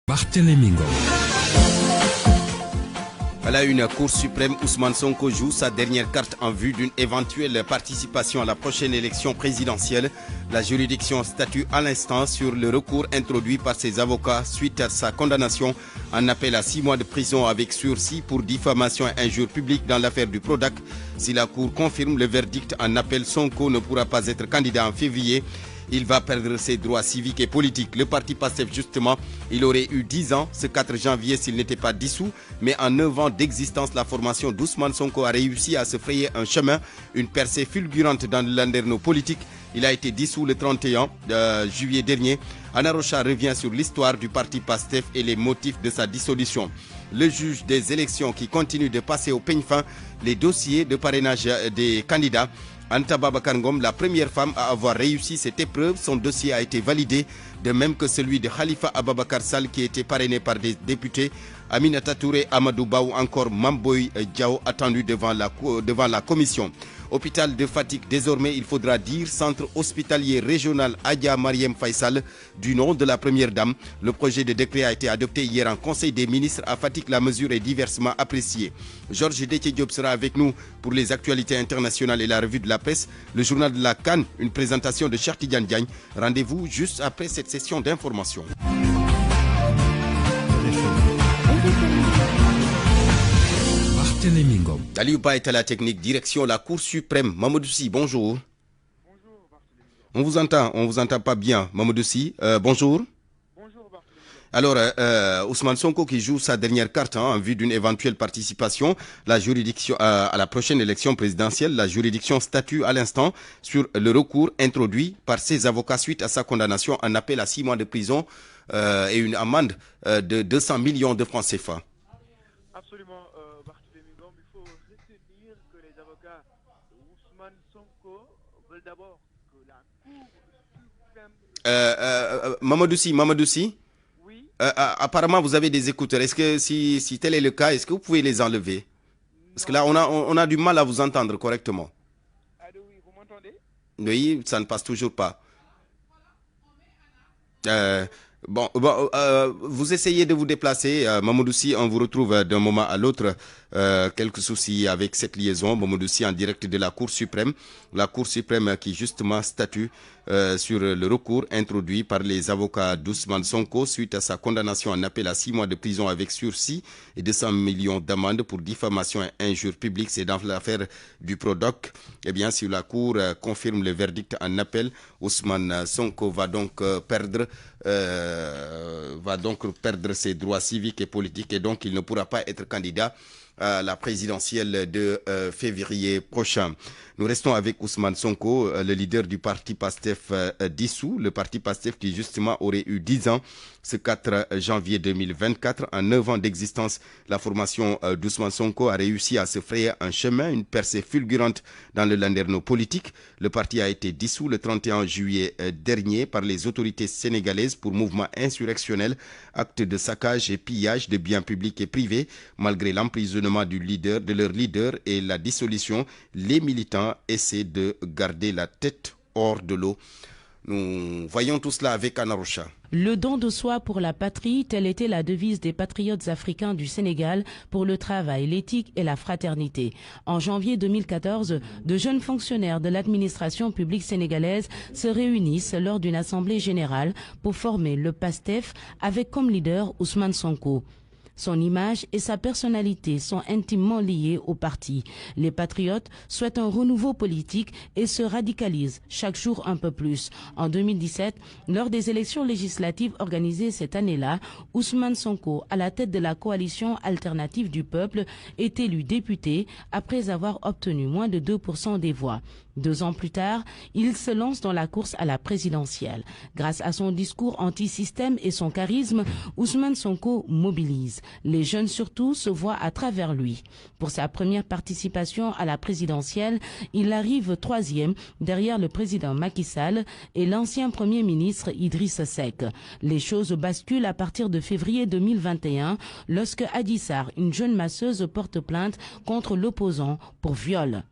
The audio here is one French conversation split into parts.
Barthélémy Ngom. À la une, Cour suprême, Ousmane Sonko joue sa dernière carte en vue d'une éventuelle participation à la prochaine élection présidentielle. La juridiction statue à l'instant sur le recours introduit par ses avocats suite à sa condamnation en appel à 6 mois de prison avec sursis pour diffamation et injure publique dans l'affaire du Prodac. Si la Cour confirme le verdict en appel, Sonko ne pourra pas être candidat en février. Il va perdre ses droits civiques et politiques. Le parti PASTEF, justement, il aurait eu 10 ans ce 4 janvier s'il n'était pas dissous. Mais en 9 ans d'existence, la formation d'Ousmane Sonko a réussi à se frayer un chemin, une percée fulgurante dans le landerneau politique. Il a été dissous le 31 juillet dernier. Anna Rocha revient sur l'histoire du parti PASTEF et les motifs de sa dissolution. Le juge des élections qui continue de passer au peigne fin les dossiers de parrainage des candidats. Anta Babacar Ngom, la première femme à avoir réussi cette épreuve, son dossier a été validé, de même que celui de Khalifa Ababakar Sall qui était parrainé par des députés, Aminata Touré, Amadou Ba ou encore Mamboy Diao attendu devant la commission. Hôpital de Fatick, désormais il faudra dire centre hospitalier régional Adja Mariam Faisal du nom de la première dame. Le projet de décret a été adopté hier en Conseil des ministres à Fatick. La mesure est diversement appréciée. Georges Déthié Diop sera avec nous pour les actualités internationales et la revue de la presse. Le journal de la CAN, une présentation de Cheikh Tidiane Diagne. Rendez-vous juste après cette session d'information. Barthélémy Ngom. Aliouba est à la technique, direction la Cour suprême. Mamadou Sy, bonjour. On vous entend pas bien. Mamadou Sy, bonjour. Alors, Ousmane Sonko qui joue sa dernière carte en vue d'une éventuelle participation la juridiction, à la prochaine élection présidentielle. La juridiction statue à l'instant sur le recours introduit par ses avocats suite à sa condamnation en appel à 6 mois de prison et une amende de 200 millions de francs CFA. Absolument, Barthélémy Ngom, il faut retenir que les avocats d'Ousmane Sonko veulent d'abord que la Cour suprême... Mamadou Sy. Oui. Apparemment, vous avez des écouteurs. Est-ce que si tel est le cas, est-ce que vous pouvez les enlever? Parce que là, on a du mal à vous entendre correctement. Allô, oui, vous m'entendez? Oui, ça ne passe toujours pas. Vous essayez de vous déplacer. Mamadou Sy, on vous retrouve d'un moment à l'autre. Quelques soucis avec cette liaison. Mamadou Sy en direct de la Cour suprême. La Cour suprême qui justement statue sur le recours introduit par les avocats d'Ousmane Sonko suite à sa condamnation en appel à 6 mois de prison avec sursis et 200 millions d'amende pour diffamation et injure publique. C'est dans l'affaire du Prodac. Eh bien, si la Cour confirme le verdict en appel, Ousmane Sonko va donc perdre ses droits civiques et politiques et donc il ne pourra pas être candidat à la présidentielle de février prochain. Nous restons avec Ousmane Sonko, le leader du parti PASTEF dissous. Le parti PASTEF qui justement aurait eu 10 ans ce 4 janvier 2024. En 9 ans d'existence, la formation d'Ousmane Sonko a réussi à se frayer un chemin, une percée fulgurante dans le landerneau politique. Le parti a été dissous le 31 juillet dernier par les autorités sénégalaises pour mouvement insurrectionnel, acte de saccage et pillage de biens publics et privés. Malgré l'emprisonnement de leur leader et la dissolution, les militants essaient de garder la tête hors de l'eau. Nous voyons tout cela avec Anna Rocha. Le don de soi pour la patrie, telle était la devise des patriotes africains du Sénégal pour le travail, l'éthique et la fraternité. En janvier 2014, de jeunes fonctionnaires de l'administration publique sénégalaise se réunissent lors d'une assemblée générale pour former le PASTEF avec comme leader Ousmane Sonko. Son image et sa personnalité sont intimement liées au parti. Les patriotes souhaitent un renouveau politique et se radicalisent chaque jour un peu plus. En 2017, lors des élections législatives organisées cette année-là, Ousmane Sonko, à la tête de la coalition alternative du peuple, est élu député après avoir obtenu moins de 2% des voix. 2 ans plus tard, il se lance dans la course à la présidentielle. Grâce à son discours anti-système et son charisme, Ousmane Sonko mobilise. Les jeunes surtout se voient à travers lui. Pour sa première participation à la présidentielle, il arrive 3e derrière le président Macky Sall et l'ancien premier ministre Idriss Seck. Les choses basculent à partir de février 2021 lorsque Adji Sarr, une jeune masseuse, porte plainte contre l'opposant pour viol.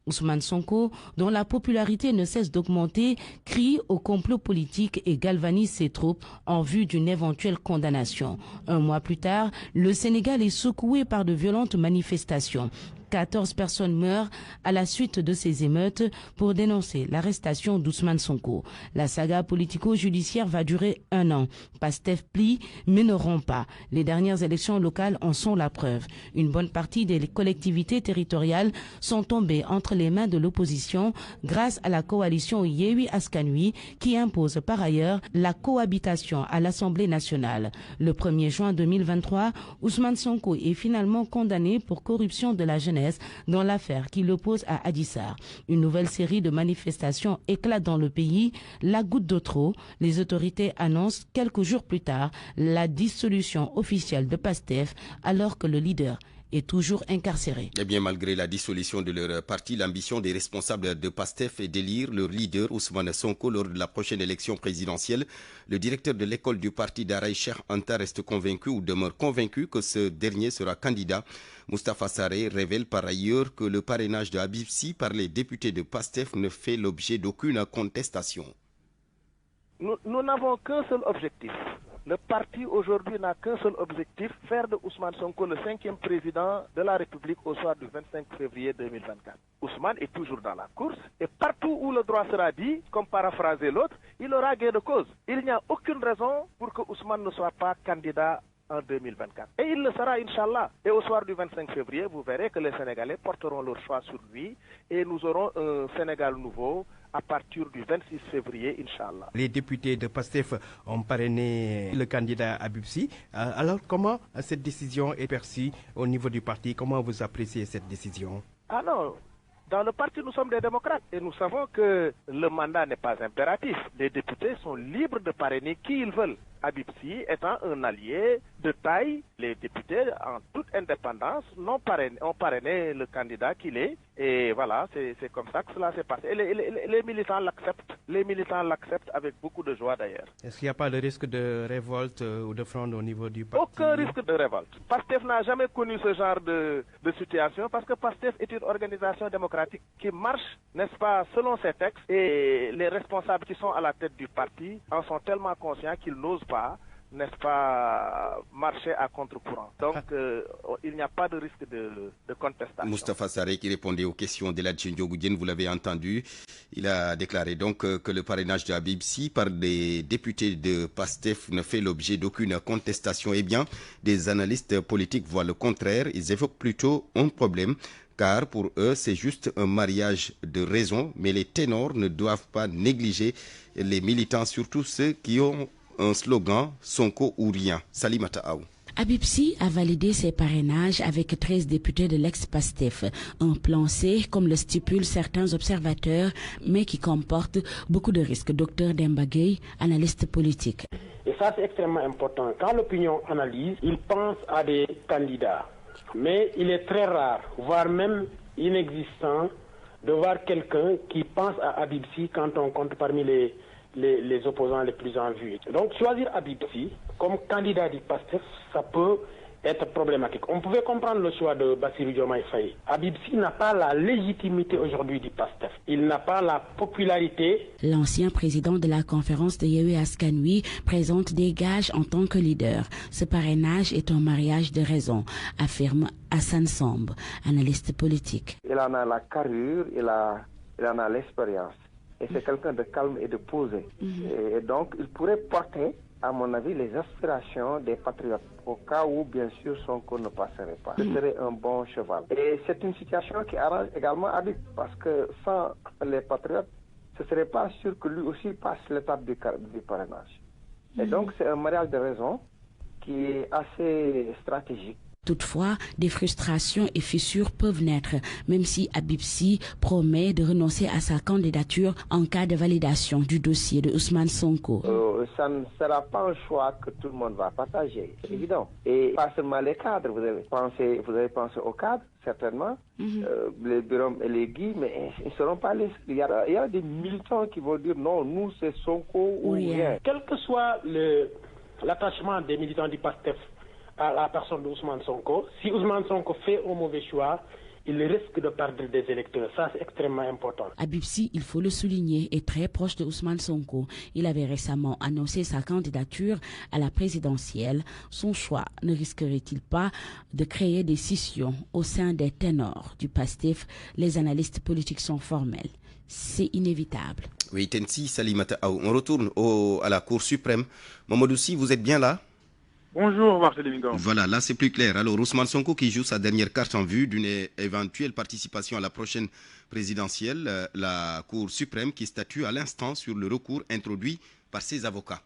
Ousmane Sonko, dont la popularité ne cesse d'augmenter, crie au complot politique et galvanise ses troupes en vue d'une éventuelle condamnation. Un mois plus tard, le Sénégal est secoué par de violentes manifestations. 14 personnes meurent à la suite de ces émeutes pour dénoncer l'arrestation d'Ousmane Sonko. La saga politico-judiciaire va durer 1 an. Pastef plie, mais ne rompt pas. Les dernières élections locales en sont la preuve. Une bonne partie des collectivités territoriales sont tombées entre les mains de l'opposition grâce à la coalition Yewwi Askan Wi qui impose par ailleurs la cohabitation à l'Assemblée nationale. Le 1er juin 2023, Ousmane Sonko est finalement condamné pour corruption de la jeunesse dans l'affaire qui l'oppose à Adji Sarr. Une nouvelle série de manifestations éclate dans le pays. La goutte de trop, les autorités annoncent quelques jours plus tard la dissolution officielle de Pastef alors que le leader est toujours incarcéré. Eh bien, malgré la dissolution de leur parti, l'ambition des responsables de PASTEF est d'élire leur leader Ousmane Sonko lors de la prochaine élection présidentielle. Le directeur de l'école du parti Daaraï Cheikh Anta reste convaincu ou demeure convaincu que ce dernier sera candidat. Moustapha Sarré révèle par ailleurs que le parrainage de Habib Sy par les députés de PASTEF ne fait l'objet d'aucune contestation. Nous n'avons qu'un seul objectif. Le parti aujourd'hui n'a qu'un seul objectif, faire de Ousmane Sonko le 5e président de la République au soir du 25 février 2024. Ousmane est toujours dans la course et partout où le droit sera dit, comme paraphraser l'autre, il aura gain de cause. Il n'y a aucune raison pour que Ousmane ne soit pas candidat en 2024. Et il le sera, Inch'Allah. Et au soir du 25 février, vous verrez que les Sénégalais porteront leur choix sur lui et nous aurons un Sénégal nouveau à partir du 26 février, Inch'Allah. Les députés de PASTEF ont parrainé le candidat Habib Sy. Alors, comment cette décision est perçue au niveau du parti? Comment vous appréciez cette décision? Ah non, dans le parti, nous sommes des démocrates et nous savons que le mandat n'est pas impératif. Les députés sont libres de parrainer qui ils veulent. Habib Sy étant un allié de taille, les députés, en toute indépendance, ont parrainé le candidat qu'il est. Et voilà, c'est comme ça que cela s'est passé. Et les militants l'acceptent. Les militants l'acceptent avec beaucoup de joie d'ailleurs. Est-ce qu'il n'y a pas de risque de révolte ou de fronde au niveau du parti? Aucun risque de révolte. PASTEF n'a jamais connu ce genre de situation parce que PASTEF est une organisation démocratique qui marche, n'est-ce pas, selon ses textes. Et les responsables qui sont à la tête du parti en sont tellement conscients qu'ils n'osent pas, n'est-ce pas, marcher à contre-courant. Donc, il n'y a pas de risque de contestation. Moustapha Sarré qui répondait aux questions de l'adjoint Ndiogou, vous l'avez entendu. Il a déclaré donc que le parrainage de Habib Sy par des députés de PASTEF ne fait l'objet d'aucune contestation. Eh bien, des analystes politiques voient le contraire. Ils évoquent plutôt un problème. Car pour eux, c'est juste un mariage de raison, mais les ténors ne doivent pas négliger les militants, surtout ceux qui ont un slogan « Sonko ou rien ». Salimata Aou. Habib Sy a validé ses parrainages avec 13 députés de l'ex-PASTEF. Un plan C, comme le stipulent certains observateurs, mais qui comporte beaucoup de risques. Dr Demba Gueye, analyste politique. Et ça, c'est extrêmement important. Quand l'opinion analyse, il pense à des candidats. Mais il est très rare, voire même inexistant, de voir quelqu'un qui pense à Habib Sy quand on compte parmi les opposants les plus en vue. Donc choisir Habib Sy comme candidat du PASTEF, ça peut être problématique. On pouvait comprendre le choix de Bassirou Diomaye Faye. Habib Sy n'a pas la légitimité aujourd'hui du PASTEF. Il n'a pas la popularité. L'ancien président de la conférence de Yewwi Askan Wi présente des gages en tant que leader. Ce parrainage est un mariage de raison, affirme Hassan Samb, analyste politique. Il en a la carrure, il en a l'expérience. Et c'est quelqu'un de calme et de posé. Et donc, il pourrait porter, à mon avis, les aspirations des patriotes, au cas où, bien sûr, Sonko ne passerait pas. Ce serait un bon cheval. Et c'est une situation qui arrange également Habib, parce que sans les patriotes, ce ne serait pas sûr que lui aussi passe l'étape du parrainage. Et donc, c'est un mariage de raison qui est assez stratégique. Toutefois, des frustrations et fissures peuvent naître, même si Habib Sy promet de renoncer à sa candidature en cas de validation du dossier de Ousmane Sonko. Ça ne sera pas un choix que tout le monde va partager, c'est évident. Et pas seulement les cadres, vous avez pensé aux cadres, certainement, les bureaux et les guides, mais ils ne seront pas les... Il y a des militants qui vont dire non, nous c'est Sonko ou rien. Quel que soit l'attachement des militants du PASTEF à la personne d'Ousmane Sonko, si Ousmane Sonko fait un mauvais choix, il risque de perdre des électeurs. Ça, c'est extrêmement important. Habib Sy, il faut le souligner, est très proche de Ousmane Sonko. Il avait récemment annoncé sa candidature à la présidentielle. Son choix ne risquerait-il pas de créer des scissions au sein des ténors du PASTEF? Les analystes politiques sont formels. C'est inévitable. Oui, Tensi Salimata, on retourne à la Cour suprême. Mamadou Sy, vous êtes bien là? Bonjour Barthélémy Ngom. Voilà, là c'est plus clair. Alors Ousmane Sonko qui joue sa dernière carte en vue d'une éventuelle participation à la prochaine présidentielle, la Cour suprême qui statue à l'instant sur le recours introduit par ses avocats.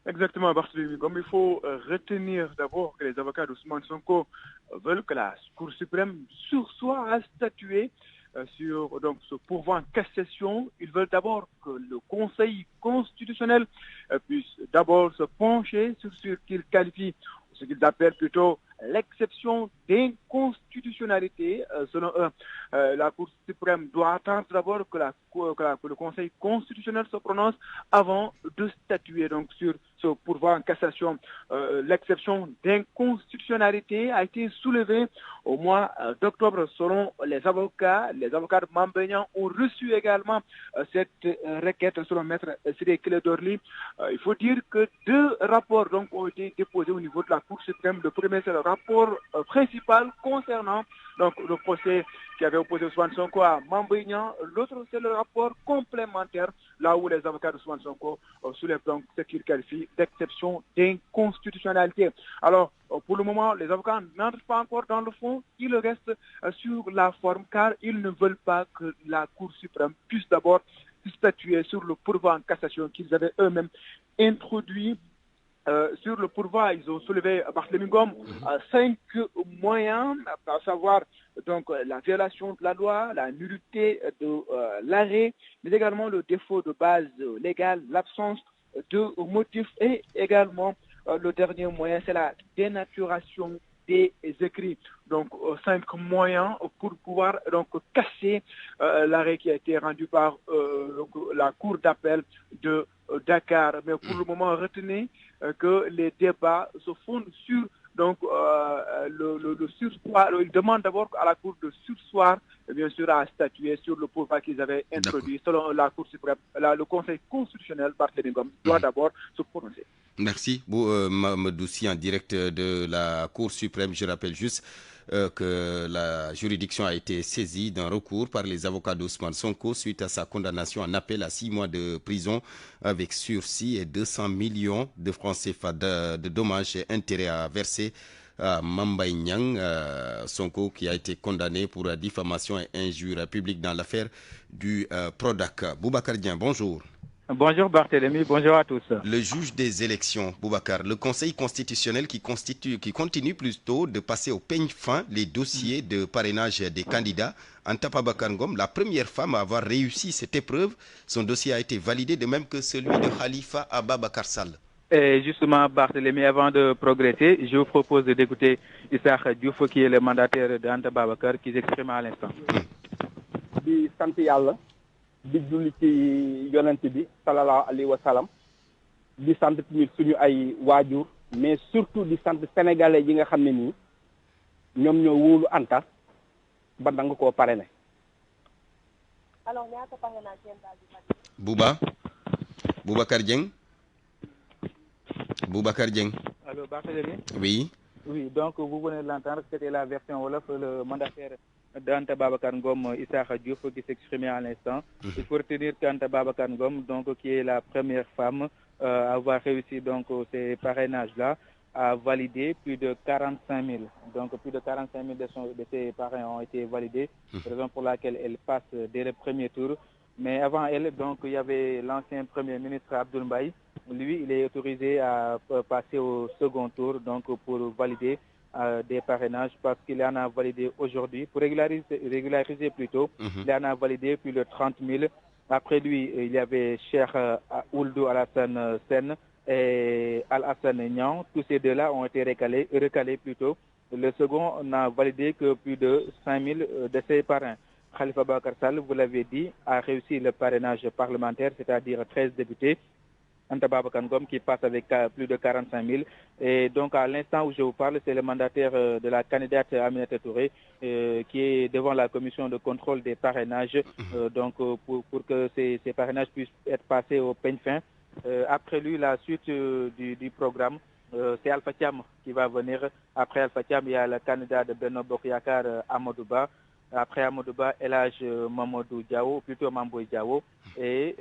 Exactement, Barthélémy Ngom. Il faut retenir d'abord que les avocats d'Ousmane Sonko veulent que la Cour suprême sursoit à statuer sur donc, ce pourvoi en cassation. Ils veulent d'abord que le Conseil constitutionnel puisse d'abord se pencher sur ce qu'ils qualifient, ce qu'ils appellent plutôt l'exception d'inconstitutionnalité. Selon eux, la Cour suprême doit attendre d'abord que le Conseil constitutionnel se prononce avant de statuer donc, sur ce pourvoi en cassation. L'exception d'inconstitutionnalité a été soulevée au mois d'octobre selon les avocats. Les avocats de Mame Niang ont reçu également cette requête selon Maître Ciré Clédor Ly. Il faut dire que 2 rapports donc, ont été déposés au niveau de la Cour suprême. Le premier, c'est le rapport principal concernant donc, le procès qui avait opposé Ousmane Sonko à Mame Niang. L'autre, c'est le rapport complémentaire, là où les avocats d'Ousmane Sonko soulèvent donc ce qu'ils qualifient d'exception d'inconstitutionnalité. Alors, pour le moment, les avocats n'entrent pas encore dans le fond, ils restent sur la forme, car ils ne veulent pas que la Cour suprême puisse d'abord statuer sur le pourvoi en cassation qu'ils avaient eux-mêmes introduit. Sur le pourvoi, ils ont soulevé, Barthélémy Ngom, 5 moyens, à savoir donc la violation de la loi, la nullité de l'arrêt, mais également le défaut de base légale, l'absence de motifs et également le dernier moyen, c'est la dénaturation des écrits. Donc 5 moyens pour pouvoir donc casser l'arrêt qui a été rendu par la Cour d'appel de Dakar. Mais pour le moment, retenez que les débats se fondent sur donc le sursoir. Ils demandent d'abord à la Cour de sursoir, bien sûr, à statuer sur le pourvoi qu'ils avaient introduit. Selon la Cour suprême, le Conseil constitutionnel, Barthélémy Ngom, doit d'abord se prononcer. Merci. Mamadou Sy, en direct de la Cour suprême. Je rappelle juste que la juridiction a été saisie d'un recours par les avocats d'Ousmane Sonko suite à sa condamnation en appel à 6 mois de prison avec sursis et 200 millions de francs CFA de dommages et intérêts à verser à Mame Niang, Sonko, qui a été condamné pour diffamation et injure publique dans l'affaire du Prodac. Boubacar Dieng, bonjour. Bonjour Barthélémy, bonjour à tous. Le juge des élections, Boubacar, le Conseil constitutionnel qui continue plutôt de passer au peigne fin les dossiers de parrainage des candidats. Anta Babacar Ngom, la première femme à avoir réussi cette épreuve, son dossier a été validé de même que celui de Khalifa Ababacar Sall. Et justement, Barthélémy, avant de progresser, je vous propose d'écouter Issakha Diouf, qui est le mandataire d'Anta Babacar, qui s'exprime à l'instant. di julli ci yonent bi sallallahu alayhi wa sallam di sant tamit suñu ay waajur mais surtout di sant sénégalais yi nga xam ne nii ñoom ñoo wóolu Anta ba nanga koo parrainé. Alors ñaata parrainage ngeen daal di Boubacar Dieng. Allô Barthélémy. Oui. Oui, donc vous venez de l'entendre, c'était la version wolof, le mandataire d'Anta Babacar Ngom, Issakha Diouf, qui s'exprimait à l'instant. Il faut retenir qu'Anta Babacar Ngom, donc, qui est la première femme à avoir réussi donc, ces parrainages-là, a validé plus de 45 000. Donc plus de 45 000 de ses parrains ont été validés, raison pour laquelle elle passe dès le premier tour. Mais avant elle, donc, il y avait l'ancien Premier ministre Abdoul Mbaye. Lui, il est autorisé à passer au second tour donc, pour valider des parrainages parce qu'il en a validé aujourd'hui. Pour régulariser plutôt, il en a validé plus de 30 000. Après lui, il y avait Cheikh Ouldou Alassane Sen et Alassane Niang. Tous ces deux-là ont été recalés plutôt. Le second n'a validé que plus de 5 000 de ses parrains. Khalifa Ababacar Sall, vous l'avez dit, a réussi le parrainage parlementaire, c'est-à-dire 13 députés. Anta Babacar Ngom qui passe avec plus de 45 000. Et donc à l'instant où je vous parle, c'est le mandataire de la candidate Aminata Touré qui est devant la commission de contrôle des parrainages donc pour que ces parrainages puissent être passés au peigne fin. Après lui, la suite du programme, c'est Alpha Thiam qui va venir. Après Alpha Thiam, il y a le candidat de Benno Bokk Yakaar, Amadou Ba. Après Amadou Ba, El Hadj Mamadou Diawo, plutôt Mamboy Diawo. Et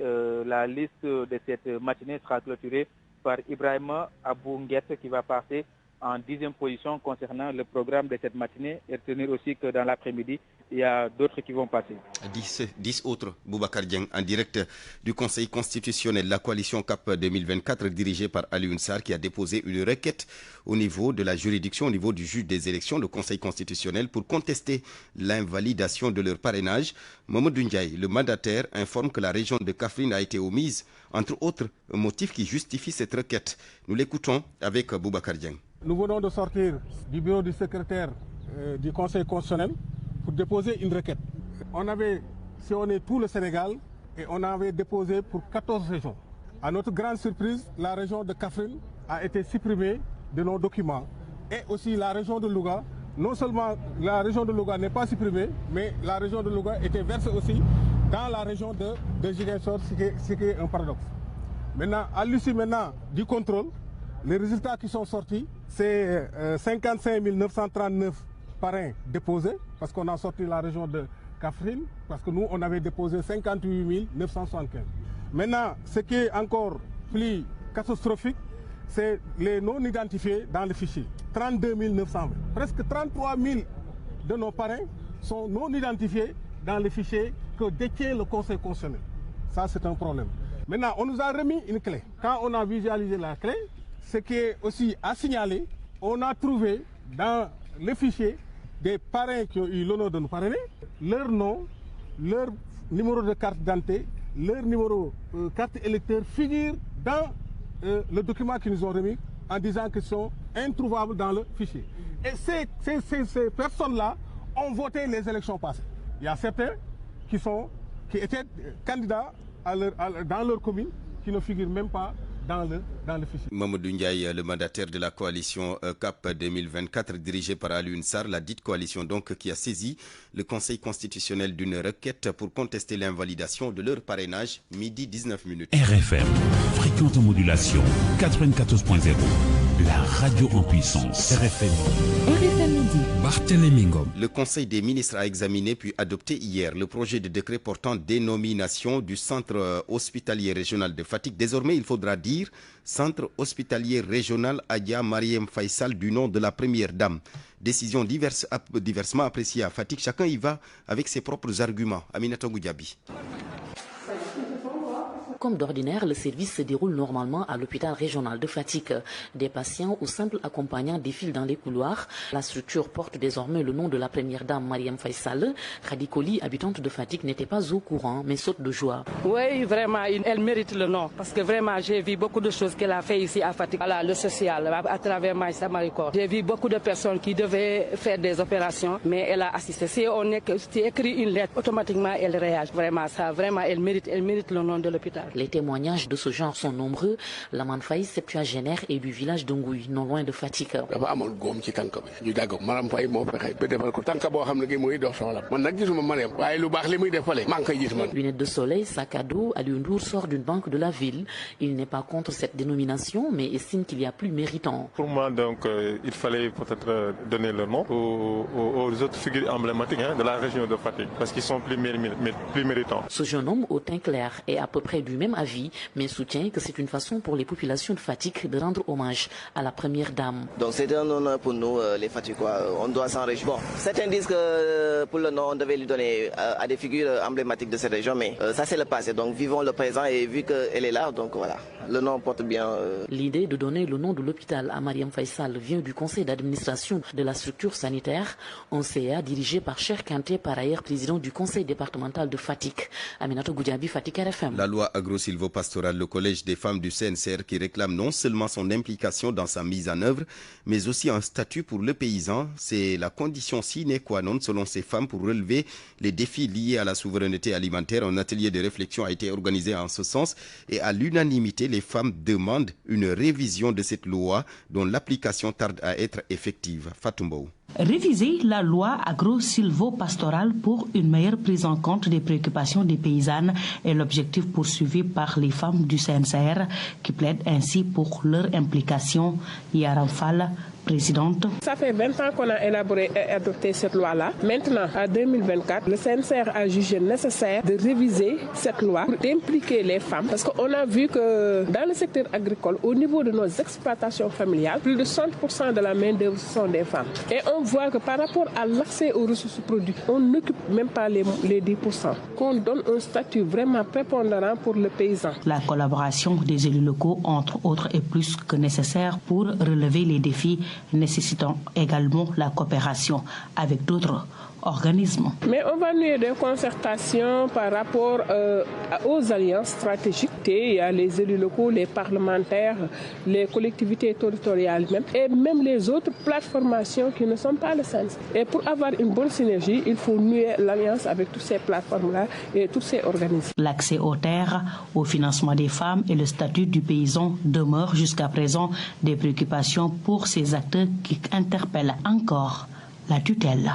la liste de cette matinée sera clôturée par Ibrahima Abou Nguette qui va passer en 10e position concernant le programme de cette matinée et retenir aussi que dans l'après-midi, il y a d'autres qui vont passer. 10 autres, Boubacar Dieng, en direct du Conseil constitutionnel. La coalition CAP 2024 dirigée par Alioune Sarr qui a déposé une requête au niveau de la juridiction, au niveau du juge des élections, le Conseil constitutionnel, pour contester l'invalidation de leur parrainage. Mamadou Ndiaye, le mandataire, informe que la région de Kaffrine a été omise, entre autres motifs qui justifient cette requête. Nous l'écoutons avec Boubacar Dieng. Nous venons de sortir du bureau du secrétaire du Conseil constitutionnel pour déposer une requête. On avait sillonné tout le Sénégal et on avait déposé pour 14 régions. À notre grande surprise, la région de Kaffrine a été supprimée de nos documents. Et aussi la région de Louga, non seulement la région de Louga n'est pas supprimée, mais la région de Louga était versée aussi dans la région de Ziguinchor, ce qui est un paradoxe. Maintenant, à l'issue du contrôle, les résultats qui sont sortis, c'est 55 939 parrains déposés, parce qu'on a sorti la région de Kaffrine, parce que nous, on avait déposé 58 975. Maintenant, ce qui est encore plus catastrophique, c'est les non identifiés dans le fichier. 32 920. Presque 33 000 de nos parrains sont non identifiés dans le fichier que détient le Conseil constitutionnel. Ça, c'est un problème. Maintenant, on nous a remis une clé. Quand on a visualisé la clé, ce qui est aussi à signaler, on a trouvé dans le fichier des parrains qui ont eu l'honneur de nous parrainer, leur nom, leur numéro de carte d'identité, leur numéro carte électeur figure dans le document qu'ils nous ont remis en disant qu'ils sont introuvables dans le fichier. Et ces personnes-là ont voté les élections passées. Il y a certains qui étaient candidats dans leur commune qui ne figurent même pas dans le fichier. Mamadou Ndiaye, le mandataire de la coalition CAP 2024 dirigée par Alioune Sarr, la dite coalition donc qui a saisi le Conseil constitutionnel d'une requête pour contester l'invalidation de leur parrainage, midi 19 minutes. RFM, fréquente modulation 94.0, la radio en puissance. RFM midi. Barthélémy Ngom. Le Conseil des ministres a examiné puis adopté hier le projet de décret portant dénomination du centre hospitalier régional de Fatick. Désormais, il faudra dire centre hospitalier régional Adja Marième Faye Sall du nom de la première dame. Décision diversement appréciée à Fatick. Chacun y va avec ses propres arguments. Aminata Goudiaby. Comme d'ordinaire, le service se déroule normalement à l'hôpital régional de Fatick. Des patients ou simples accompagnants défilent dans les couloirs. La structure porte désormais le nom de la première dame Marième Faye Sall. Khady Koli, habitante de Fatick, n'était pas au courant, mais saute de joie. Oui, vraiment, elle mérite le nom. Parce que vraiment, j'ai vu beaucoup de choses qu'elle a fait ici à Fatick. Voilà, le social, à travers Maïssa Maricor. J'ai vu beaucoup de personnes qui devaient faire des opérations, mais elle a assisté. Si on écrit une lettre, automatiquement, elle réagit. Vraiment, ça, vraiment, elle mérite le nom de l'hôpital. Les témoignages de ce genre sont nombreux. Laman Faye, septuagénaire, est du village de Ngouy, non loin de Fatick. Lunettes de soleil, sac à dos, Alioune Ndour sort d'une banque de la ville. Il n'est pas contre cette dénomination, mais estime qu'il y a plus méritant. Pour moi, donc, il fallait peut-être donner le nom aux autres figures emblématiques de la région de Fatick, parce qu'ils sont plus méritants. Ce jeune homme au teint clair est à peu près du même avis, mais soutient que c'est une façon pour les populations de Fatick de rendre hommage à la première dame. Donc c'est un honneur pour nous, les Fatickois. On doit s'en réjouir. Bon, certains disent que pour le nom, on devait lui donner à des figures emblématiques de cette région, mais ça c'est le passé. Donc vivons le présent et vu qu'elle est là, donc voilà, le nom porte bien. L'idée de donner le nom de l'hôpital à Marième Faye Sall vient du conseil d'administration de la structure sanitaire, un CA dirigé par Cheikh Kanté, par ailleurs président du conseil départemental de Fatick. Aminata Goudiaby, Fatick RFM. La loi agro-silvopastoral, le collège des femmes du CNCR qui réclame non seulement son implication dans sa mise en œuvre, mais aussi un statut pour le paysan. C'est la condition sine qua non selon ces femmes pour relever les défis liés à la souveraineté alimentaire. Un atelier de réflexion a été organisé en ce sens et à l'unanimité, les femmes demandent une révision de cette loi dont l'application tarde à être effective. Fatoumbaou. Réviser la loi agro-silvo-pastorale pour une meilleure prise en compte des préoccupations des paysannes est l'objectif poursuivi par les femmes du CNCR qui plaident ainsi pour leur implication. Yaram Fall, présidente. Ça fait 20 ans qu'on a élaboré et adopté cette loi-là. Maintenant, en 2024, le CNCR a jugé nécessaire de réviser cette loi pour impliquer les femmes. Parce qu'on a vu que dans le secteur agricole, au niveau de nos exploitations familiales, plus de 60% de la main-d'œuvre sont des femmes. Et on voit que par rapport à l'accès aux ressources produits, on n'occupe même pas les 10%. Qu'on donne un statut vraiment prépondérant pour le paysan. La collaboration des élus locaux, entre autres, est plus que nécessaire pour relever les défis nécessitant également la coopération avec d'autres organismes. Mais on va nouer des concertations par rapport aux alliances stratégiques. Il y a les élus locaux, les parlementaires, les collectivités territoriales même, et même les autres plateformations qui ne sont pas le CNCR. Et pour avoir une bonne synergie, il faut nouer l'alliance avec toutes ces plateformes-là et tous ces organismes. L'accès aux terres, au financement des femmes et le statut du paysan demeurent jusqu'à présent des préoccupations pour ces acteurs qui interpellent encore la tutelle.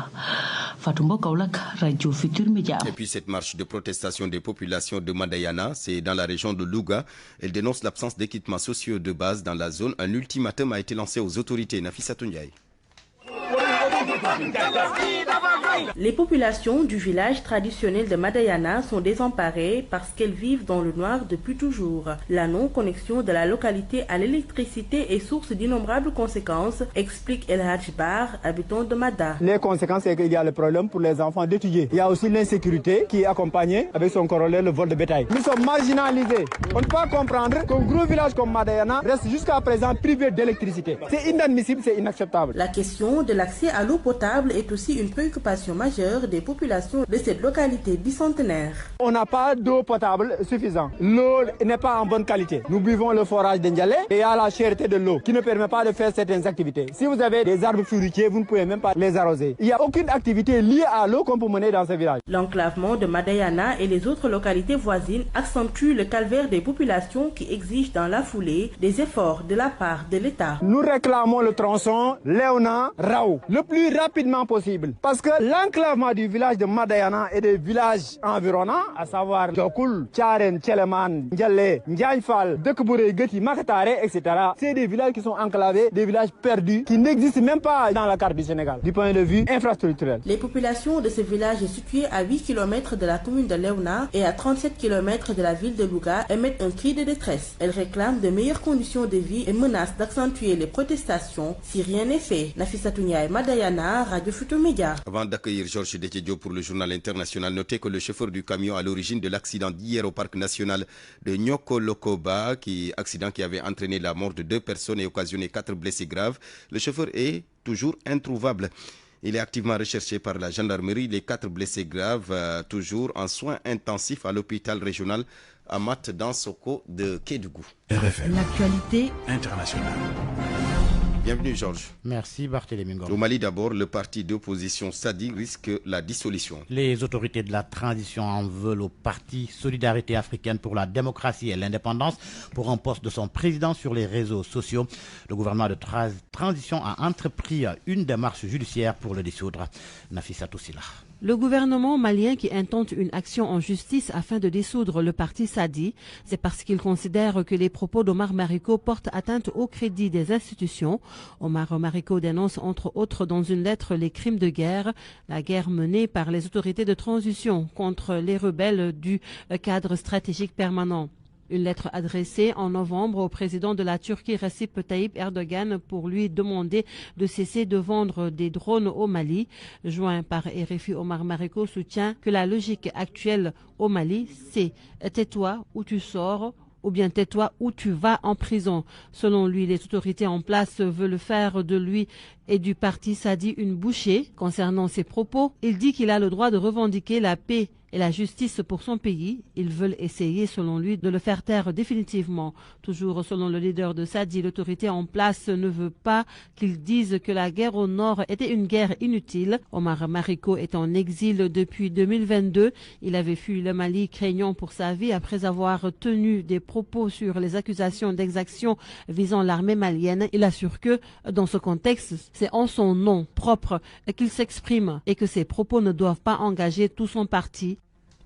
Fatoumbo Kaulak, Radio Futur Média. Et puis cette marche de protestation des populations de Madayana, c'est dans la région de Louga. Elle dénonce l'absence d'équipements sociaux de base dans la zone. Un ultimatum a été lancé aux autorités. Nafissatou Ndiaye. Les populations du village traditionnel de Madayana sont désemparées parce qu'elles vivent dans le noir depuis toujours. La non-connexion de la localité à l'électricité est source d'innombrables conséquences, explique El Hadj Bar, habitant de Mada. Les conséquences, c'est qu'il y a le problème pour les enfants d'étudier. Il y a aussi l'insécurité qui est accompagnée avec son corollaire le vol de bétail. Nous sommes marginalisés. On ne peut pas comprendre qu'un gros village comme Madayana reste jusqu'à présent privé d'électricité. C'est inadmissible, c'est inacceptable. La question de l'accès à l'eau potable est aussi une préoccupation majeure des populations de cette localité bicentenaire. On n'a pas d'eau potable suffisante. L'eau n'est pas en bonne qualité. Nous buvons le forage d'Indjalé et à la cherté de l'eau qui ne permet pas de faire certaines activités. Si vous avez des arbres fruitiers, vous ne pouvez même pas les arroser. Il n'y a aucune activité liée à l'eau qu'on peut mener dans ce village. L'enclavement de Madayana et les autres localités voisines accentue le calvaire des populations qui exigent dans la foulée des efforts de la part de l'État. Nous réclamons le tronçon Léona-Raou le plus rapidement possible parce que l'enclavement du village de Madayana et des villages environnants, à savoir Djokoul, Tcharen, Tcheleman, Ndjalé, Ndjagnfal, Dekbouré, Geti, Makatare, etc. C'est des villages qui sont enclavés, des villages perdus, qui n'existent même pas dans la carte du Sénégal, du point de vue infrastructurel. Les populations de ce village situé à 8 km de la commune de Léona et à 37 km de la ville de Louga émettent un cri de détresse. Elles réclament de meilleures conditions de vie et menacent d'accentuer les protestations si rien n'est fait. Nafissatou Ndiaye, Madayana, Radio Futur Média. Avant d'accueillir Georges Déthié pour le journal international, notez que le chauffeur du camion à l'origine de l'accident d'hier au parc national de Nyokolokoba, accident qui avait entraîné la mort de 2 personnes et occasionné 4 blessés graves, le chauffeur est toujours introuvable. Il est activement recherché par la gendarmerie. Les 4 blessés graves, toujours en soins intensifs à l'hôpital régional Amat Dansoko de Kédougou. RFM. L'actualité internationale. Bienvenue Georges. Merci Barthélémy Ngom. Au Mali d'abord, le parti d'opposition Sadi risque la dissolution. Les autorités de la transition en veulent au parti Solidarité africaine pour la démocratie et l'indépendance pour un poste de son président sur les réseaux sociaux. Le gouvernement de transition a entrepris une démarche judiciaire pour le dissoudre. Nafissatou Sila. Le gouvernement malien qui intente une action en justice afin de dissoudre le parti Sadi, c'est parce qu'il considère que les propos d'Omar Mariko portent atteinte au crédit des institutions. Omar Mariko dénonce entre autres dans une lettre les crimes de guerre, la guerre menée par les autorités de transition contre les rebelles du cadre stratégique permanent. Une lettre adressée en novembre au président de la Turquie Recep Tayyip Erdogan pour lui demander de cesser de vendre des drones au Mali. Joint par RFI, Omar Mariko soutient que la logique actuelle au Mali, c'est tais-toi ou tu sors, ou bien tais-toi ou tu vas en prison. Selon lui, les autorités en place veulent faire de lui et du parti Sadi une bouchée. Concernant ses propos, il dit qu'il a le droit de revendiquer la paix et la justice pour son pays. Ils veulent essayer, selon lui, de le faire taire définitivement. Toujours selon le leader de Sadi, l'autorité en place ne veut pas qu'ils disent que la guerre au nord était une guerre inutile. Omar Mariko est en exil depuis 2022. Il avait fui le Mali craignant pour sa vie après avoir tenu des propos sur les accusations d'exaction visant l'armée malienne. Il assure que, dans ce contexte, c'est en son nom propre qu'il s'exprime et que ses propos ne doivent pas engager tout son parti.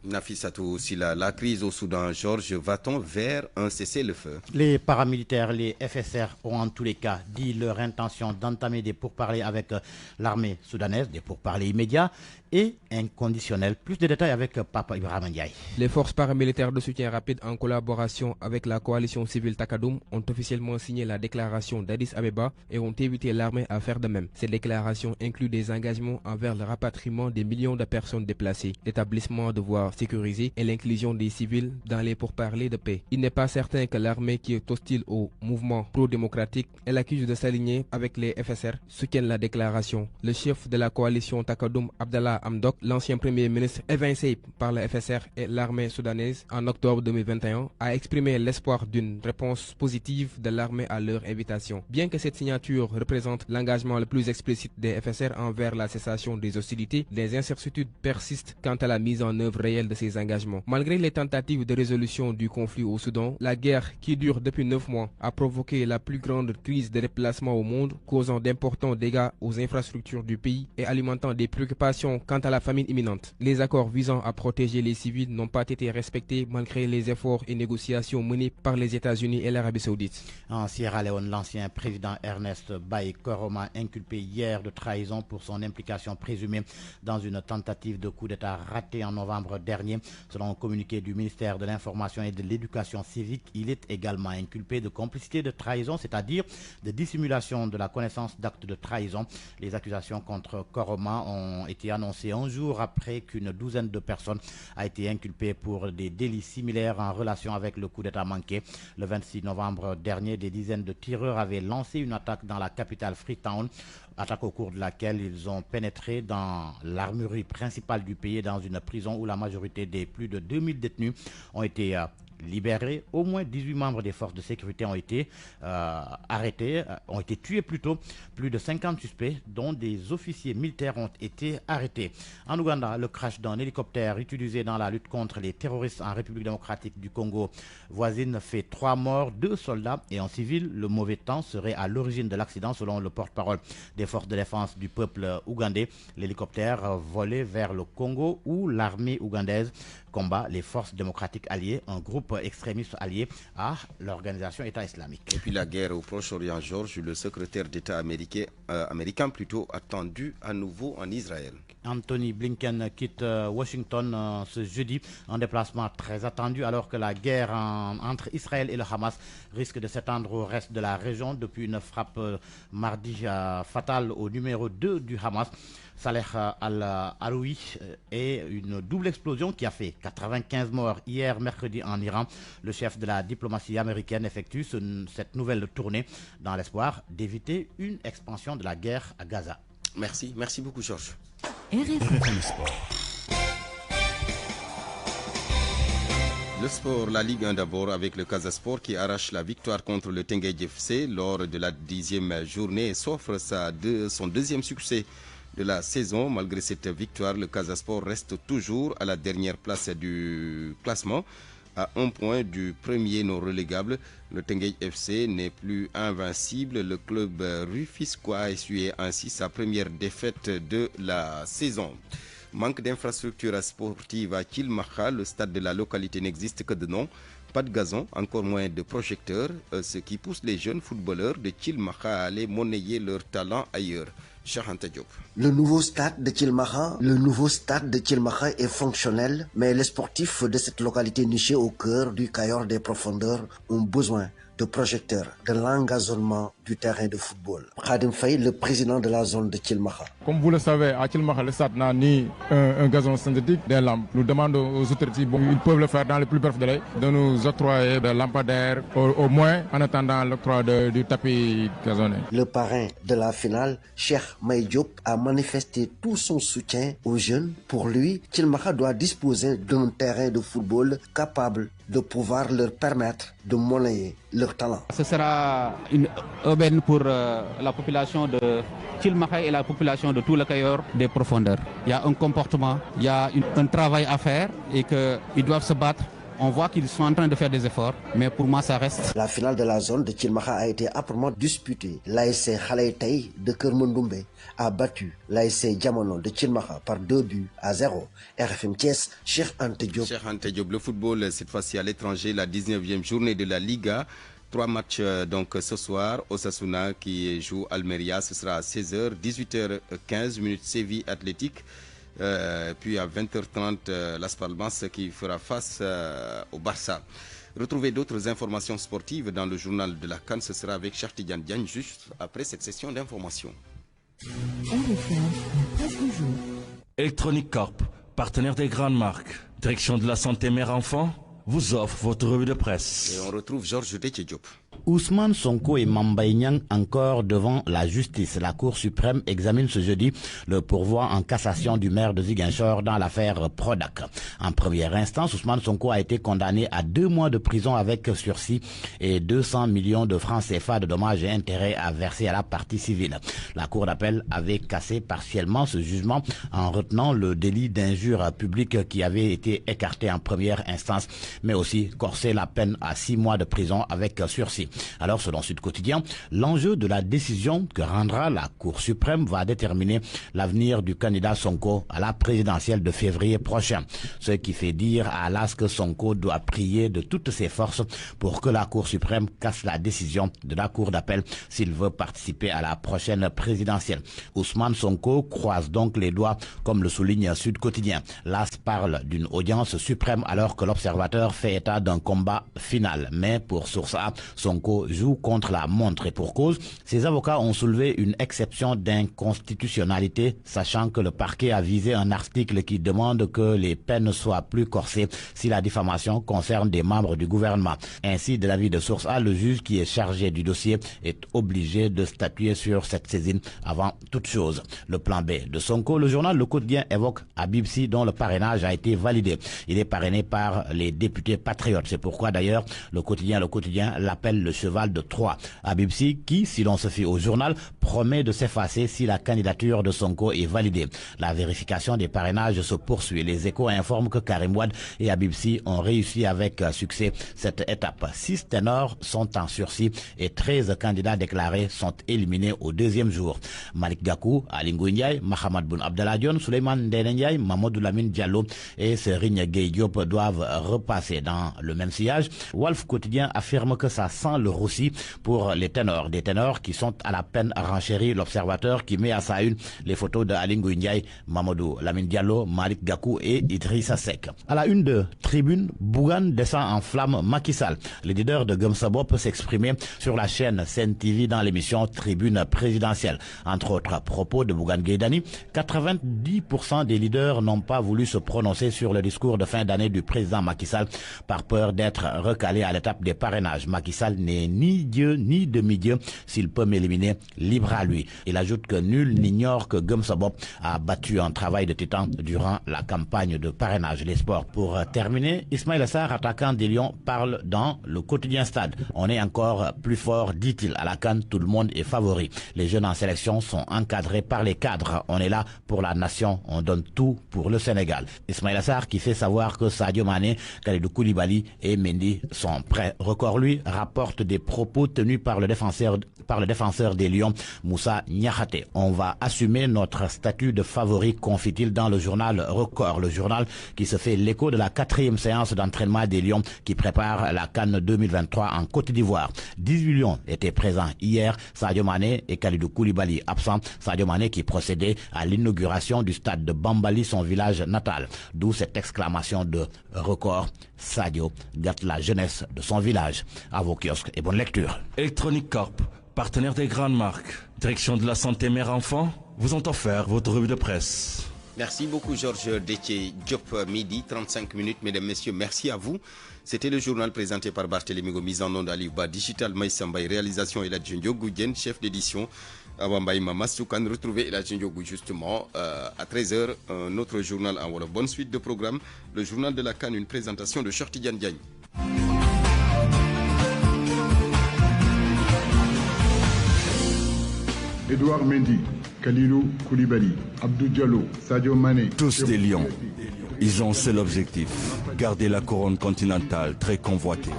Nafissatou Silla, la crise au Soudan, Georges, va-t-on vers un cessez-le-feu? Les paramilitaires, les FSR, ont en tous les cas dit leur intention d'entamer des pourparlers avec l'armée soudanaise, des pourparlers immédiats et inconditionnels. Plus de détails avec Papa Ibrahim Ndiaye. Les forces paramilitaires de soutien rapide en collaboration avec la coalition civile Takadoum ont officiellement signé la déclaration d'Addis Abeba et ont invité l'armée à faire de même. Cette déclaration inclut des engagements envers le rapatriement des millions de personnes déplacées, l'établissement de voies sécurisées et l'inclusion des civils dans les pourparlers de paix. Il n'est pas certain que l'armée qui est hostile au mouvement pro-démocratique et l'accuse de s'aligner avec les FSR soutienne la déclaration. Le chef de la coalition Takadoum, Abdallah Hamdok, l'ancien premier ministre évincé par le FSR et l'armée soudanaise en octobre 2021, a exprimé l'espoir d'une réponse positive de l'armée à leur invitation. Bien que cette signature représente l'engagement le plus explicite des FSR envers la cessation des hostilités, des incertitudes persistent quant à la mise en œuvre réelle de ces engagements. Malgré les tentatives de résolution du conflit au Soudan, la guerre qui dure depuis 9 mois a provoqué la plus grande crise de déplacement au monde, causant d'importants dégâts aux infrastructures du pays et alimentant des préoccupations quant à la famine imminente. Les accords visant à protéger les civils n'ont pas été respectés malgré les efforts et négociations menés par les États-Unis et l'Arabie Saoudite. En Sierra Leone, l'ancien président Ernest Bai Koroma, inculpé hier de trahison pour son implication présumée dans une tentative de coup d'État ratée en novembre dernier. Selon un communiqué du ministère de l'Information et de l'Éducation civique, il est également inculpé de complicité de trahison, c'est-à-dire de dissimulation de la connaissance d'actes de trahison. Les accusations contre Koroma ont été annoncées un jour après qu'une douzaine de personnes a été inculpée pour des délits similaires en relation avec le coup d'État manqué. Le 26 novembre dernier, des dizaines de tireurs avaient lancé une attaque dans la capitale Freetown, attaque au cours de laquelle ils ont pénétré dans l'armurerie principale du pays, dans une prison où la majorité des plus de 2000 détenus ont été libérés. Au moins 18 membres des forces de sécurité ont été arrêtés, ont été tués plutôt. Plus de 50 suspects, dont des officiers militaires, ont été arrêtés. En Ouganda, le crash d'un hélicoptère utilisé dans la lutte contre les terroristes en République démocratique du Congo voisine fait 3 morts, 2 soldats et un civil. Le mauvais temps serait à l'origine de l'accident, selon le porte-parole des forces de défense du peuple ougandais. L'hélicoptère volait vers le Congo où l'armée ougandaise combat les forces démocratiques alliées, un groupe extrémiste allié à l'organisation État islamique. Et puis la guerre au Proche-Orient, Georges, le secrétaire d'État américain plutôt attendu à nouveau en Israël. Anthony Blinken quitte Washington ce jeudi, un déplacement très attendu alors que la guerre entre Israël et le Hamas risque de s'étendre au reste de la région depuis une frappe mardi fatale au numéro 2 du Hamas, Saleh al-Aroui, et une double explosion qui a fait 95 morts hier mercredi en Iran. Le chef de la diplomatie américaine effectue cette nouvelle tournée dans l'espoir d'éviter une expansion de la guerre à Gaza. Merci beaucoup Georges. RFM Sport. Le sport, la Ligue 1 d'abord avec le Casa Sport qui arrache la victoire contre le Teungueth FC lors de la 10e journée et s'offre son deuxième succès de la saison. Malgré cette victoire, le Casa Sport reste toujours à la dernière place du classement, à 1 point du premier non relégable. Le Teungueth FC n'est plus invincible. Le club rufisquois a essuyé ainsi sa première défaite de la saison. Manque d'infrastructures sportives à Kilmaha, le stade de la localité n'existe que de nom. Pas de gazon, encore moins de projecteurs, ce qui pousse les jeunes footballeurs de Kilmaha à aller monnayer leur talent ailleurs. Le nouveau stade de Kilmaha est fonctionnel, mais les sportifs de cette localité nichée au cœur du Cayor des profondeurs ont besoin de projecteur de l'engazonnement du terrain de football. Khadim Faye, le président de la zone de Thilmakha. Comme vous le savez, à Thilmakha, le stade n'a ni un gazon synthétique, des lampes. Nous demandons aux autorités, ils peuvent le faire dans les plus brefs délais, de nous octroyer des lampadaires, au moins en attendant l'octroi du tapis gazonné. Le parrain de la finale, Cheikh Maï Diop, a manifesté tout son soutien aux jeunes. Pour lui, Thilmakha doit disposer d'un terrain de football capable de pouvoir leur permettre de monnayer leur talent. Ce sera une aubaine pour la population de Thilmakha et la population de tout le Cayor des profondeurs. Il y a un comportement, il y a un travail à faire et qu'ils doivent se battre. On voit qu'ils sont en train de faire des efforts, mais pour moi, ça reste. La finale de la zone de Thilmakha a été âprement disputée. L'ASC Khalay Tay de Kermondoumbé a battu l'ASC Diamono de Thilmakha par 2-0. RFM Thiès, Cheikh Ante Diop. Cheikh Ante Diop, le football, cette fois-ci à l'étranger, la 19e journée de la Liga. 3 matchs donc ce soir. Osasuna qui joue Almeria, ce sera à 16h, 18h15, Séville Athletic. Puis à 20h30, Las Palmas qui fera face au Barça. Retrouvez d'autres informations sportives dans le journal de la CAN. Ce sera avec Cheikh Tidiane Diagne juste après cette session d'information. Electronic Corp, partenaire des grandes marques, direction de la santé mère-enfant, vous offre votre revue de presse. Et on retrouve Georges Diop. Ousmane Sonko et Mamba Nyang encore devant la justice. La Cour suprême examine ce jeudi le pourvoi en cassation du maire de Ziguinchor dans l'affaire Prodac. En première instance, Ousmane Sonko a été condamné à 2 mois de prison avec sursis et 200 millions de francs CFA de dommages et intérêts à verser à la partie civile. La Cour d'appel avait cassé partiellement ce jugement en retenant le délit d'injure publique qui avait été écarté en première instance, mais aussi corsé la peine à 6 mois de prison avec sursis. Alors, selon Sud Quotidien, l'enjeu de la décision que rendra la Cour suprême va déterminer l'avenir du candidat Sonko à la présidentielle de février prochain. Ce qui fait dire à l'AS que Sonko doit prier de toutes ses forces pour que la Cour suprême casse la décision de la Cour d'appel s'il veut participer à la prochaine présidentielle. Ousmane Sonko croise donc les doigts, comme le souligne Sud Quotidien. L'AS parle d'une audience suprême alors que l'Observateur fait état d'un combat final. Mais pour Source A, Sonko joue contre la montre et pour cause, ses avocats ont soulevé une exception d'inconstitutionnalité, sachant que le parquet a visé un article qui demande que les peines soient plus corsées si la diffamation concerne des membres du gouvernement. Ainsi, de l'avis de Source A, le juge qui est chargé du dossier est obligé de statuer sur cette saisine avant toute chose. Le plan B de Sonko, le journal Le Quotidien évoque Habib Sy dont le parrainage a été validé. Il est parrainé par les députés patriotes. C'est pourquoi d'ailleurs le quotidien l'appelle le cheval de Troie. Habib Sy qui, si l'on se fie au journal, promet de s'effacer si la candidature de Sonko est validée. La vérification des parrainages se poursuit. Les Échos informent que Karim Wade et Habib Sy ont réussi avec succès cette étape. 6 ténors sont en sursis et 13 candidats déclarés sont éliminés au 2e jour. Malik Gakou, Ali Ngouille Ndiaye, Mahamad Boun Abdallah Dionne, Souleymane Ndéné Ndiaye, Mamadou Lamine Diallo et Serigne Gueye Diop doivent repasser dans le même sillage. Walf Quotidien affirme que ça sent le roussi pour les ténors. Des ténors qui sont à la peine renchéris. L'Observateur qui met à sa une les photos de Ali Ngouille Ndiaye, Mamadou Lamine Diallo, Malik Gakou et Idrissa Seck. À la une de Tribune, Bougane descend en flamme Macky Sall. Le leader de Gumsabo peut s'exprimer sur la chaîne Sen TV dans l'émission Tribune présidentielle. Entre autres propos de Bougane Gueye Dany, 90% des leaders n'ont pas voulu se prononcer sur le discours de fin d'année du président Macky Sall par peur d'être recalé à l'étape des parrainages. Macky Sall n'est ni Dieu ni demi-dieu. S'il peut m'éliminer, libre à lui. Il ajoute que nul n'ignore que Gumsabo a battu un travail de titan durant la campagne de parrainage. Les sports pour terminer. Ismaïla Sarr, attaquant des Lions, parle dans le quotidien Stade. On est encore plus fort, dit-il. À la CAN, tout le monde est favori. Les jeunes en sélection sont encadrés par les cadres. On est là pour la nation. On donne tout pour le Sénégal. Ismaïla Sarr qui fait savoir que Sadio Mané, Kalidou Koulibaly et Mendy sont prêts. Record, lui, rapporte des propos tenus par le défenseur des Lions, Moussa Niakhaté. On va assumer notre statut de favori, confie-t-il dans le journal Record, le journal qui se fait l'écho de la 4e séance d'entraînement des Lions qui prépare la CAN 2023 en Côte d'Ivoire. 18 Lions étaient présents hier, Sadio Mané et Kalidou Koulibaly absents. Sadio Mané qui procédait à l'inauguration du stade de Bambali, son village natal. D'où cette exclamation de Record, Sadio gâte la jeunesse de son village. À vos kiosques. kiosque et bonne lecture. Electronic Corp, partenaire des grandes marques, direction de la santé mère-enfant, vous ont offert votre revue de presse. Merci beaucoup Georges Détié Diop, midi 35 minutes. Mesdames, Messieurs, merci à vous. C'était le journal présenté par Barthélémy Gomis en nom d'Aliba Digital Maïsambay, réalisation et la Goudienne, chef d'édition Awambaï Mamasoukan. Retrouvez El Djondjogou justement à 13h, notre journal en Wolof. Bonne suite de programme, le journal de la Cannes, une présentation de Cheikh Tidiane Diagne. Edouard Mendy, Kalilou Koulibaly, Abdou Diallo, Sadio Mané. Tous des lions. Ils ont un seul objectif, garder la couronne continentale très convoitée.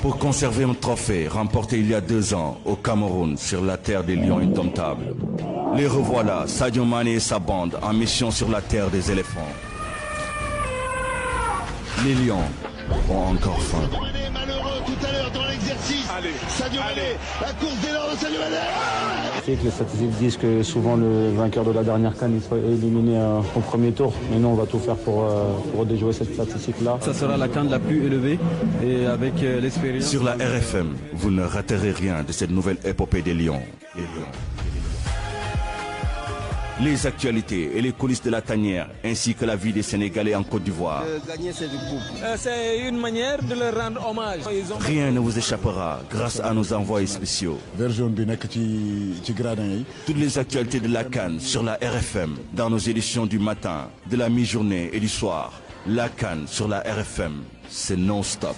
Pour conserver un trophée remporté il y a 2 ans au Cameroun sur la terre des lions indomptables. Les revoilà, Sadio Mané et sa bande en mission sur la terre des éléphants. Les lions ont encore faim. Tout à l'heure dans l'exercice, Sadio Mané, la course d'élan de Sadio Mané. C'est que les statistiques disent que souvent le vainqueur de la dernière CAN il sera éliminé au premier tour. Mais nous on va tout faire pour déjouer cette statistique-là. Ça sera la CAN la plus élevée et avec l'expérience. Sur la RFM, vous ne raterez rien de cette nouvelle épopée des Lions. Les actualités et les coulisses de la tanière, ainsi que la vie des Sénégalais en Côte d'Ivoire. Gagner cette coupe. C'est une manière de leur rendre hommage. Rien ne vous échappera grâce à nos envoyés spéciaux. Toutes les actualités de la CAN sur la RFM, dans nos éditions du matin, de la mi-journée et du soir. La CAN sur la RFM, c'est non-stop.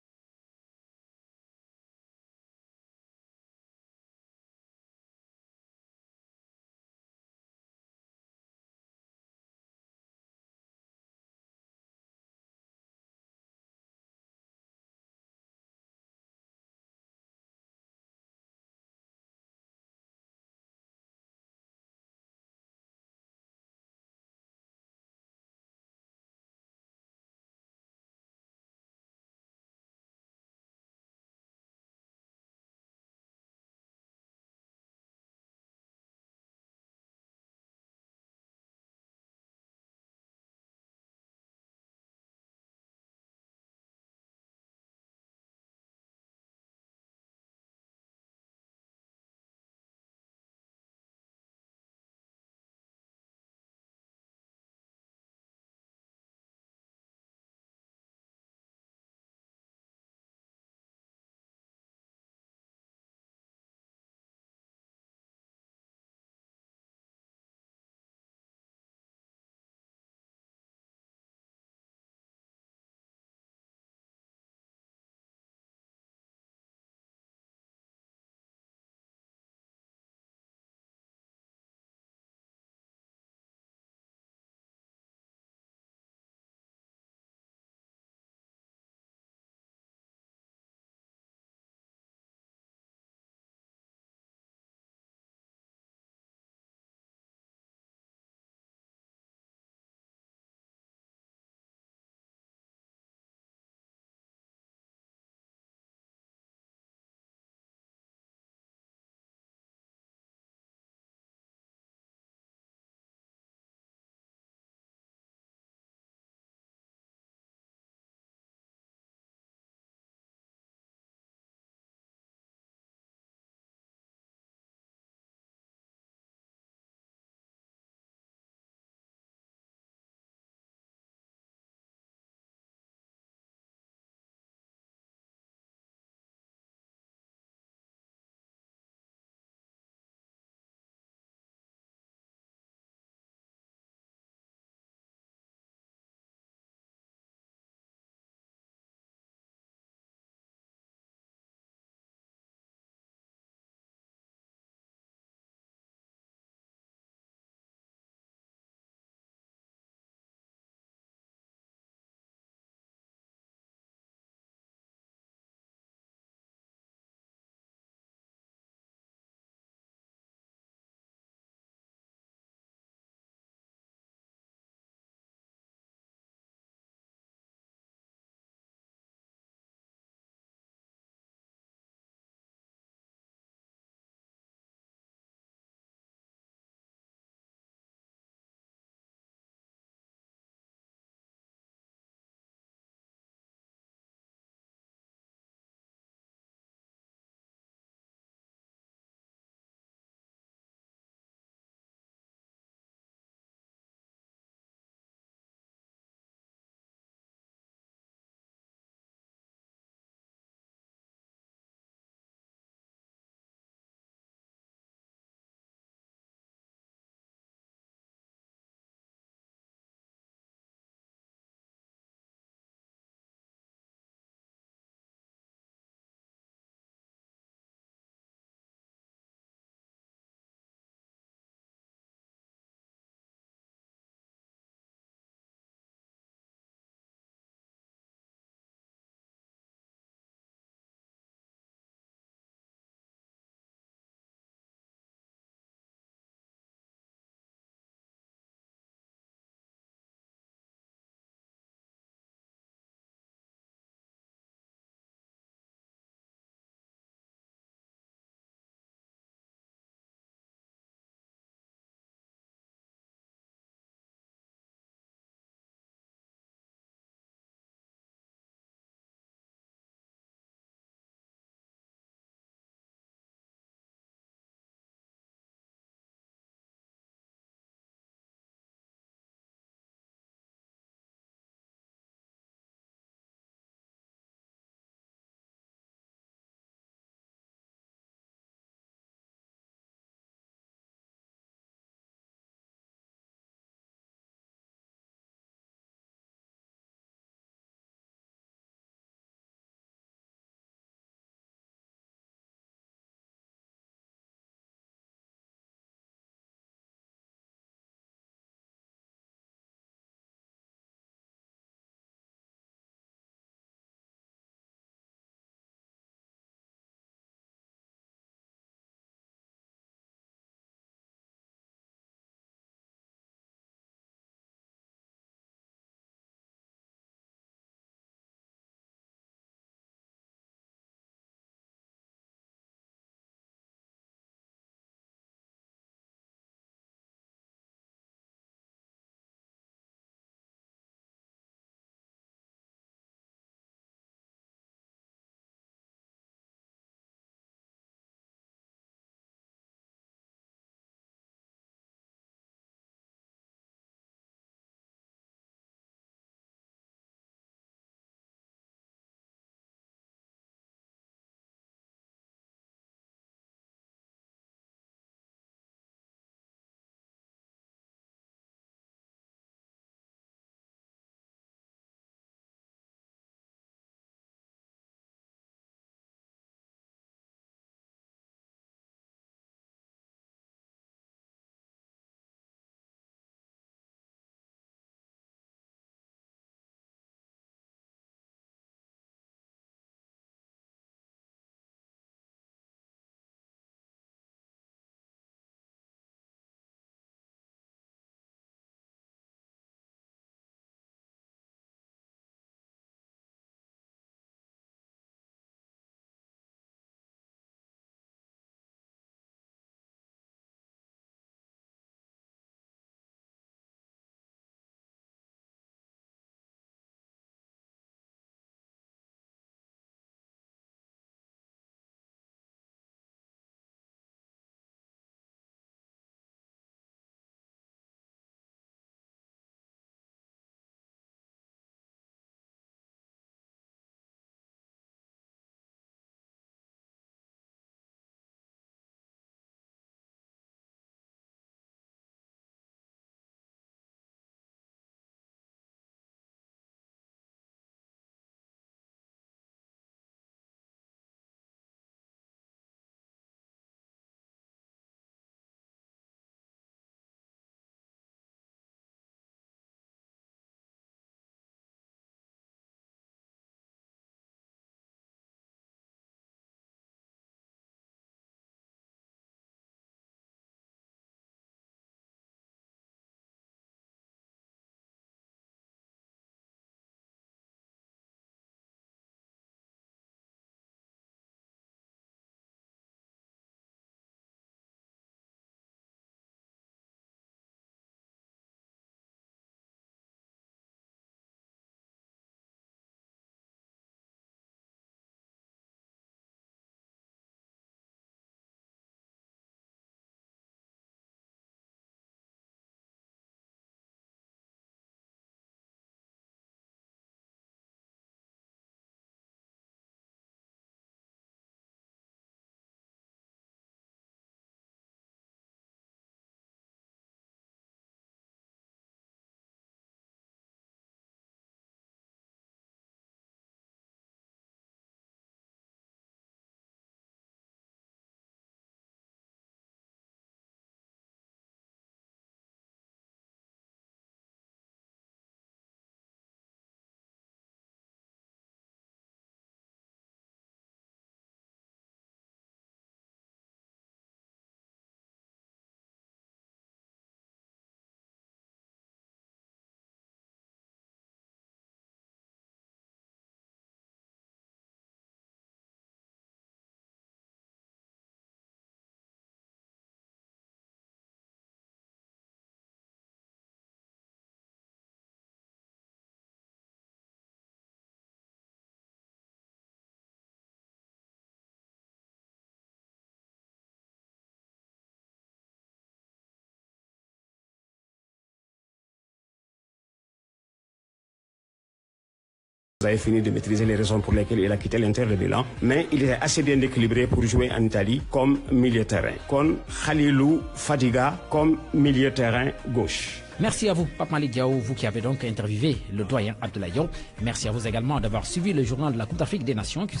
Vous avez fini de maîtriser les raisons pour lesquelles il a quitté l'Inter de Milan, mais il était assez bien équilibré pour jouer en Italie comme milieu terrain. Con Khalilou Fadiga comme milieu terrain gauche. Merci à vous, Pape Malick Diaw, vous qui avez donc interviewé le doyen Abdoulaye Diop. Merci à vous également d'avoir suivi le journal de la Coupe d'Afrique des Nations qui vous a